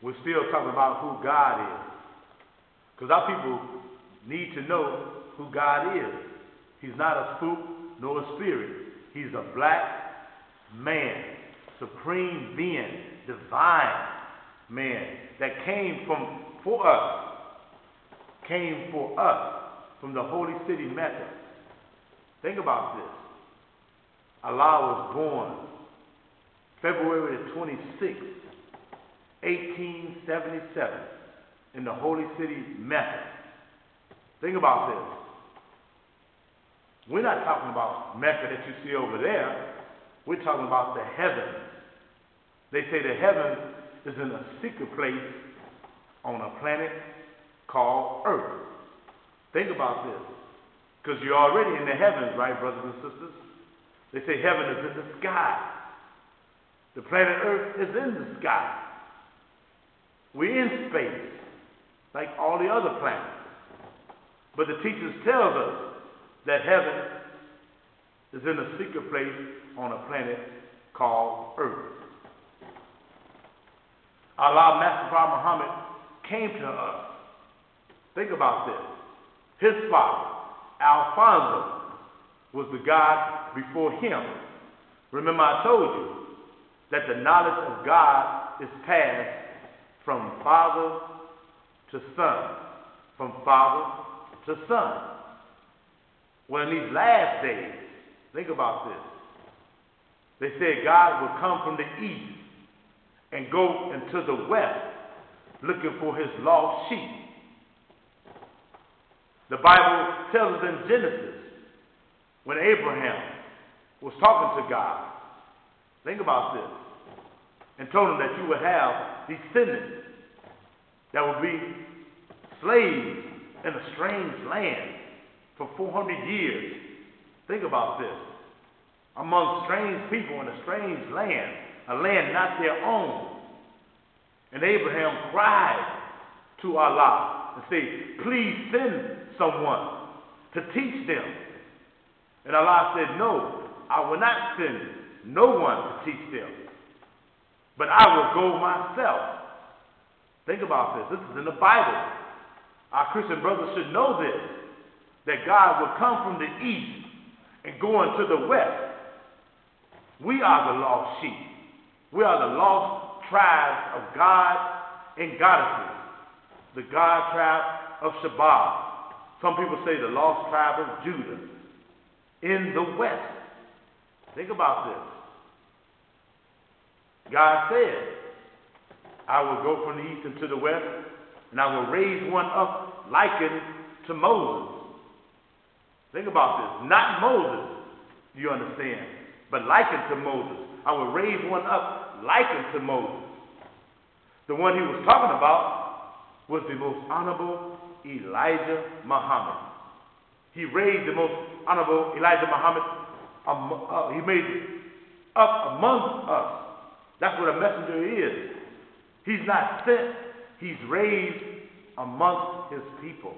We're still talking about who God is. Because our people need to know who God is. He's not a spook nor a spirit. He's a black man, supreme being, divine man that came for us from the holy city Mecca. Think about this. Allah was born February the 26th, 1877 in the holy city Mecca. Think about this. We're not talking about Mecca that you see over there. We're talking about the heavens. They say the heaven is in a secret place on a planet called Earth. Think about this. Because you're already in the heavens, right, brothers and sisters? They say heaven is in the sky. The planet Earth is in the sky. We're in space, like all the other planets. But the teachers tell us that heaven is in a secret place on a planet called Earth. Allah, Master Prophet Muhammad, came to us. Think about this. His father, Alfonso, was the God before him. Remember I told you that the knowledge of God is passed from father to son, from father to son. Well, in these last days, think about this. They said God would come from the east and go into the west looking for his lost sheep. The Bible tells us in Genesis, when Abraham was talking to God, think about this, and told him that you would have descendants that would be slaves in a strange land for 400 years. Think about this. Among strange people in a strange land, a land not their own. And Abraham cried to Allah and said, please send someone to teach them. And Allah said, no, I will not send no one to teach them, but I will go myself. Think about this. This is in the Bible. Our Christian brothers should know this, that God will come from the east and go into the west. We are the lost sheep. We are the lost tribes of God and goddesses. The God tribe of Shabbat. Some people say the lost tribe of Judah. In the west. Think about this. God said, I will go from the east into the west, and I will raise one up likened to Moses. Think about this. Not Moses, you understand, but likened to Moses. I will raise one up likened to Moses. The one he was talking about was the most honorable Elijah Muhammad. He raised the most honorable Elijah Muhammad. He made up among us. That's what a messenger is. He's not sent. He's raised amongst his people.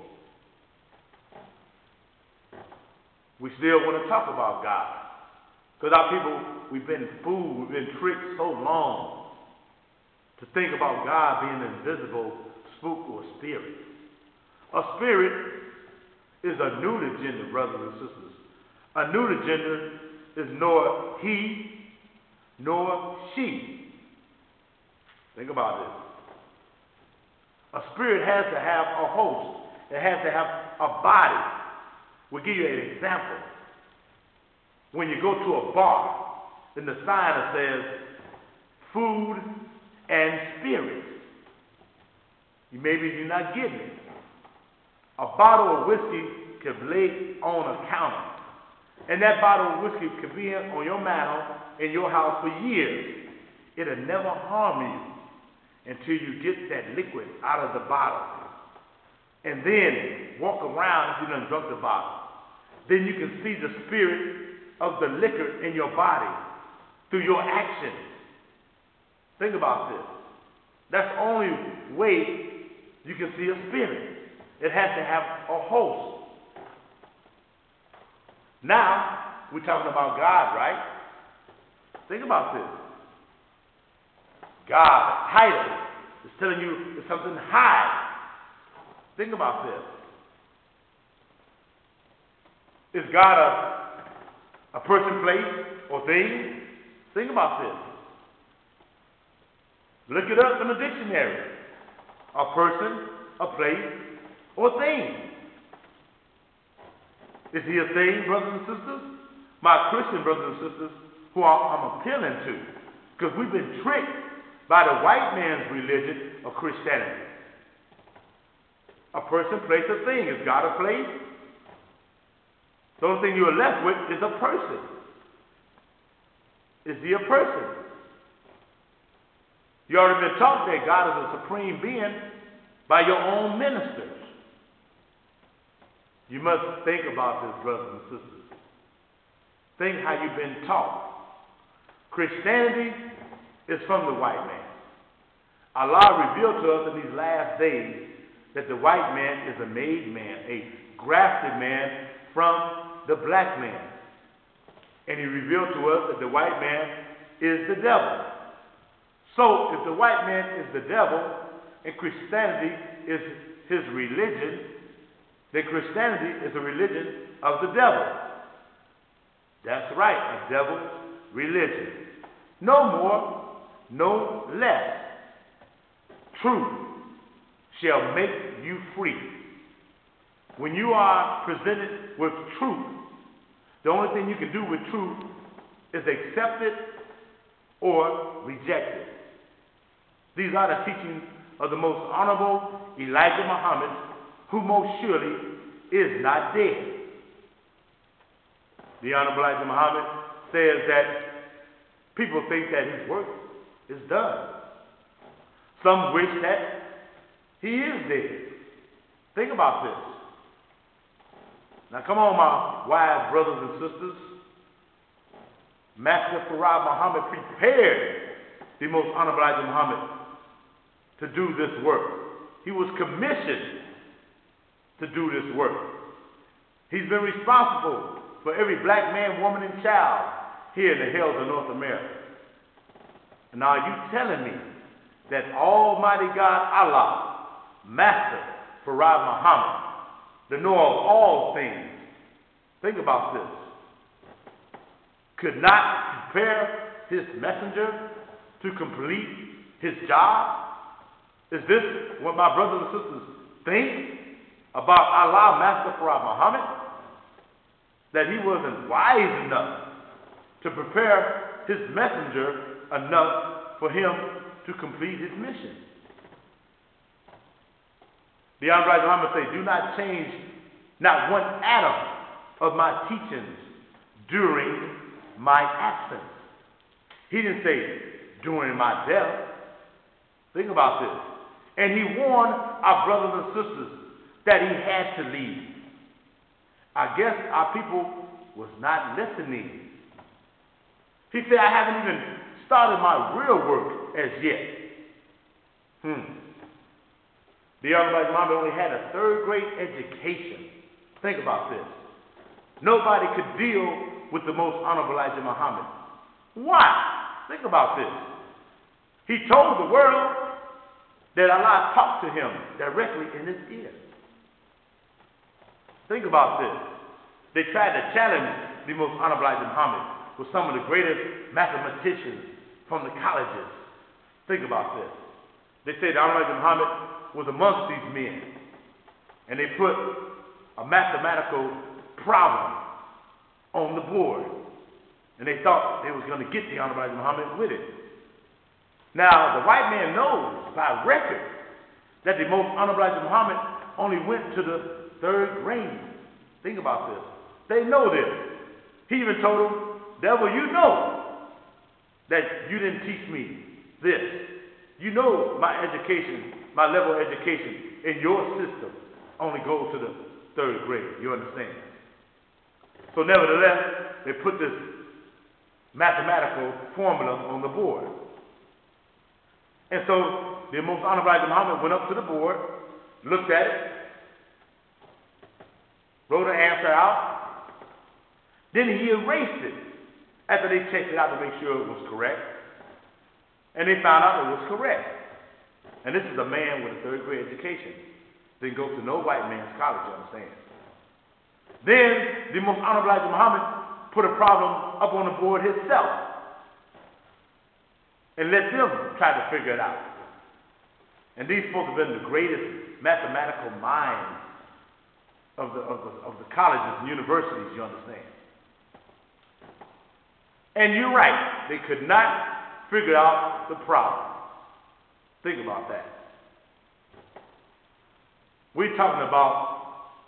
We still want to talk about God. Because our people, we've been fooled, we've been tricked so long to think about God being an invisible spook or spirit. A spirit is a neuter gender, brothers and sisters. A neuter gender is nor he nor she. Think about this. A spirit has to have a host. It has to have a body. We'll give you an example. When you go to a bar, in the sign it says food and spirits. Maybe you're not getting it. A bottle of whiskey could lay on a counter. And that bottle of whiskey could be on your mantle in your house for years. It'll never harm you until you get that liquid out of the bottle. And then walk around if you done drunk the bottle. Then you can see the spirit of the liquor in your body through your actions. Think about this. That's the only way you can see a spirit. It has to have a host. Now, we're talking about God, right? Think about this. God, the title It's telling you it's something high. Think about this. Is God a person, place, or thing? Think about this. Look it up in the dictionary. A person, a place, or thing. Is he a thing, brothers and sisters? My Christian brothers and sisters, who I'm appealing to, because we've been tricked by the white man's religion of Christianity. A person, place, or thing. Is God a place? The only thing you are left with is a person. Is he a person? You already been taught that God is a supreme being by your own ministers. You must think about this, brothers and sisters. Think how you've been taught. Christianity is from the white man. Allah revealed to us in these last days that the white man is a made man, a grafted man from the black man. And he revealed to us that the white man is the devil. So, if the white man is the devil and Christianity is his religion, then Christianity is a religion of the devil. That's right, a devil's religion. No more, no less. Truth shall make you free. When you are presented with truth, the only thing you can do with truth is accept it or reject it. These are the teachings of the most honorable Elijah Muhammad, who most surely is not dead. The honorable Elijah Muhammad says that people think that his work is done. Some wish that he is dead. Think about this. Now come on, my wise brothers and sisters. Master Farad Muhammad prepared the most honorable Elijah Muhammad to do this work. He was commissioned to do this work. He's been responsible for every black man, woman, and child here in the hills of North America. And now are you telling me that Almighty God Allah, Master Farad Muhammad, the knower of all things, think about this, could not prepare his messenger to complete his job? Is this what my brothers and sisters think about Allah, Master Farad Muhammad? That he wasn't wise enough to prepare his messenger enough for him to complete his mission. The Honorable Muhammad says, do not change not one atom of my teachings during my absence. He didn't say during my death. Think about this. And he warned our brothers and sisters that he had to leave. I guess our people was not listening. He said, I haven't even started my real work as yet. The Honorable Muhammad only had a third-grade education. Think about this. Nobody could deal with the most honorable Elijah Muhammad. Why? Think about this. He told the world that Allah talked to him directly in his ear. Think about this. They tried to challenge the most honorable Elijah Muhammad with some of the greatest mathematicians from the colleges. Think about this. They said the honorable Elijah Muhammad was amongst these men, and they put a mathematical problem on the board, and they thought they was going to get the honorable Elijah Muhammad with it. Now, the white man knows by record that the most honorable Elijah Muhammad only went to the third grade. Think about this. They know this. He even told them, devil, you know that you didn't teach me this. You know my education, my level of education in your system only goes to the third grade. You understand? So nevertheless, they put this mathematical formula on the board. And so the most honorable Elijah Muhammad went up to the board, looked at it, wrote an answer out. Then he erased it after they checked it out to make sure it was correct. And they found out it was correct. And this is a man with a third grade education. Didn't go to no white man's college, you understand. Then, the most honorable Elijah Muhammad put a problem up on the board himself and let them try to figure it out. And these folks have been the greatest mathematical minds of the colleges and universities, you understand. And you're right, they could not figure out the problem. Think about that. We're talking about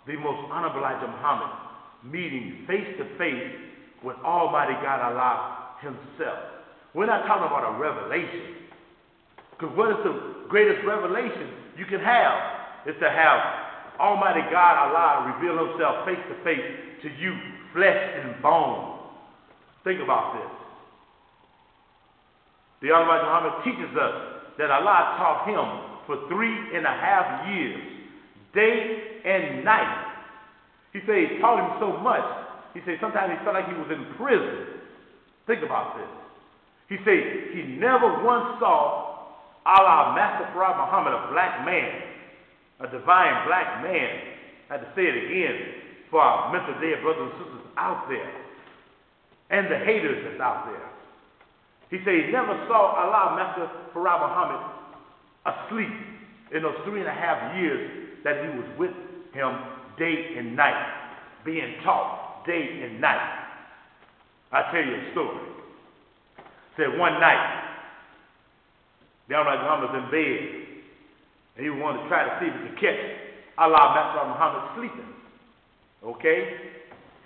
the most honorable Elijah Muhammad meeting face to face with Almighty God Allah himself. We're not talking about a revelation. Because what is the greatest revelation you can have? Is to have Almighty God Allah reveal himself face to face to you, flesh and bone. Think about this. The Almighty Muhammad teaches us that Allah taught him for 3.5 years, day and night. He said he taught him so much, he said sometimes he felt like he was in prison. Think about this. He said he never once saw Allah, Master Prophet Muhammad, a black man, a divine black man. I had to say it again for our mental dead brothers and sisters out there and the haters that's out there. He said he never saw Allah, Master Prophet Muhammad, asleep in those 3.5 years that he was with him day and night, being taught day and night. I'll tell you a story. Said one night, the Almighty Muhammad was in bed, and he wanted to try to see if he could catch Allah, Master Muhammad, sleeping. Okay?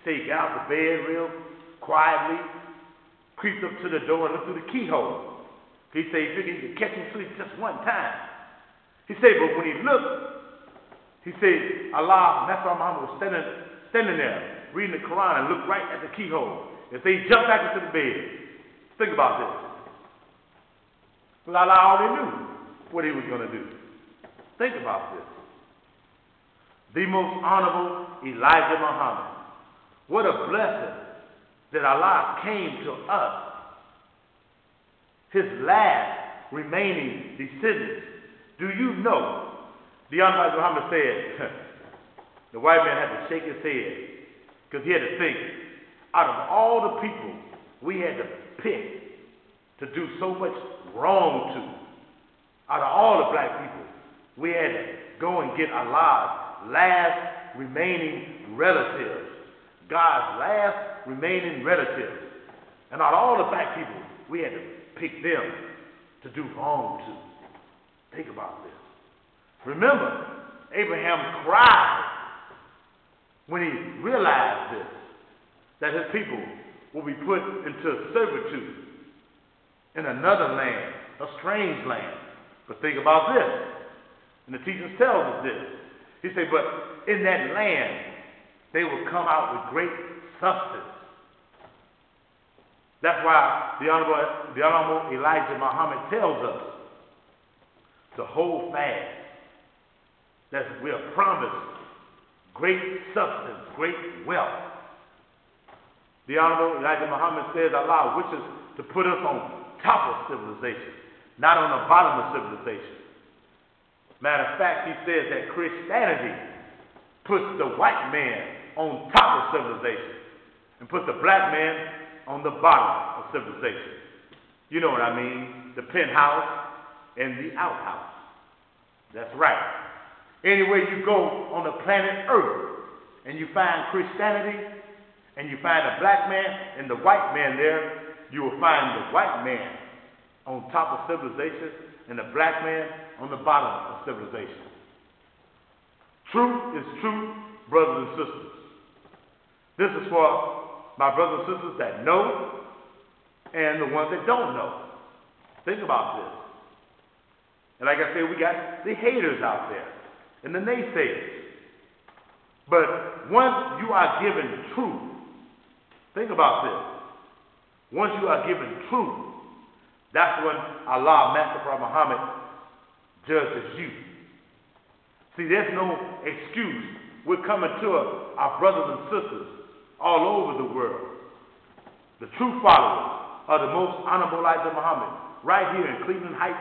So he got out the bed real quietly, creeped up to the door and looked through the keyhole. He said he figured he could catch him sleep just one time. He said, but when he looked, he said Allah, Master Muhammad was standing there, reading the Quran and looked right at the keyhole. And so he jumped back into the bed. Think about this. Because Allah already knew what he was going to do. Think about this. The most honorable Elijah Muhammad. What a blessing that Allah came to us. His last remaining descendants. Do you know? The Honorable Muhammad said, the white man had to shake his head because he had to think, out of all the people we had to pick to do so much wrong to, out of all the black people, we had to go and get Allah's last remaining relatives, God's last remaining relatives. And out of all the black people, we had to pick them to do wrong to. Think about this. Remember, Abraham cried when he realized this, that his people will be put into servitude in another land, a strange land. But think about this, and the teachings tells us this. He said, but in that land, they will come out with great substance. That's why the Honorable Elijah Muhammad tells us to hold fast, that we are promised great substance, great wealth. The Honorable Elijah Muhammad says Allah wishes to put us on top of civilization, not on the bottom of civilization. Matter of fact, he says that Christianity puts the white man on top of civilization and puts the black man on the bottom of civilization. You know what I mean? The penthouse and the outhouse. That's right. Anywhere you go on the planet Earth and you find Christianity and you find a black man and the white man there, you will find the white man on top of civilization and the black man on the bottom of civilization. Truth is truth, brothers and sisters. This is for my brothers and sisters that know and the ones that don't know. Think about this. And like I said, we got the haters out there and the naysayers. But once you are given truth, think about this. Once you are given truth, that's when Allah, Master Prophet Muhammad, judges you. See, there's no excuse. We're coming to our brothers and sisters all over the world. The true followers of the most honorable Elijah Muhammad, right here in Cleveland Heights,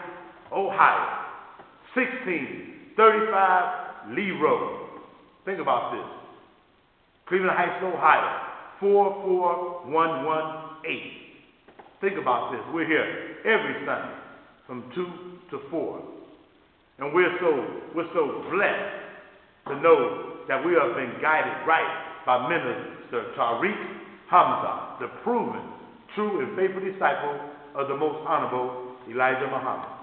Ohio. 1635 Lee Road. Think about this. Cleveland Heights, Ohio, 44118. Think about this. We're here every Sunday from 2 to 4. And we're so blessed to know that we have been guided right by Minister Tariq Hamza, the proven, true, and faithful disciple of the Most Honorable Elijah Muhammad.